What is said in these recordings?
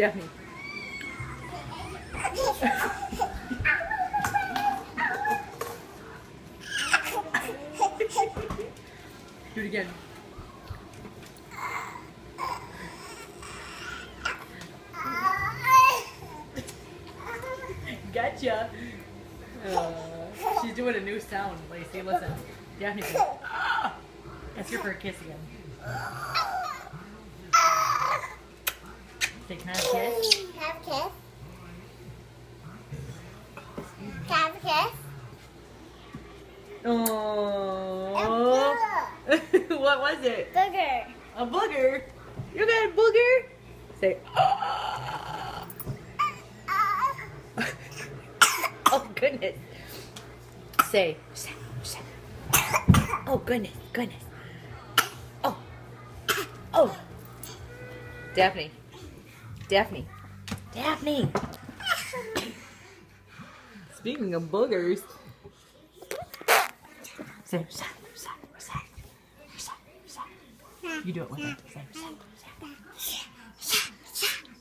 Daphne. Do it again. Gotcha. She's doing a new sound, Lacey. Listen. Daphne, ask her for a kiss again. Say, can I have a kiss? Have a kiss. Can I have a kiss? Oh. What was it? Booger. A booger? You got a booger? Say, oh goodness. Say, oh goodness, goodness. Oh, oh. Daphne, Daphne, Daphne. Speaking of boogers. Say, you do it with her.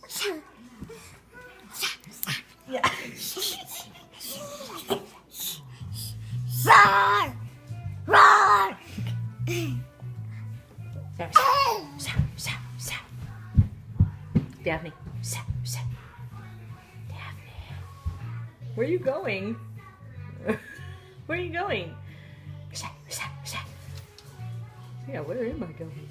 Say, yeah. Roar! Roar! Daphne. Daphne. Where are you going? Where are you going? Yeah, where am I going?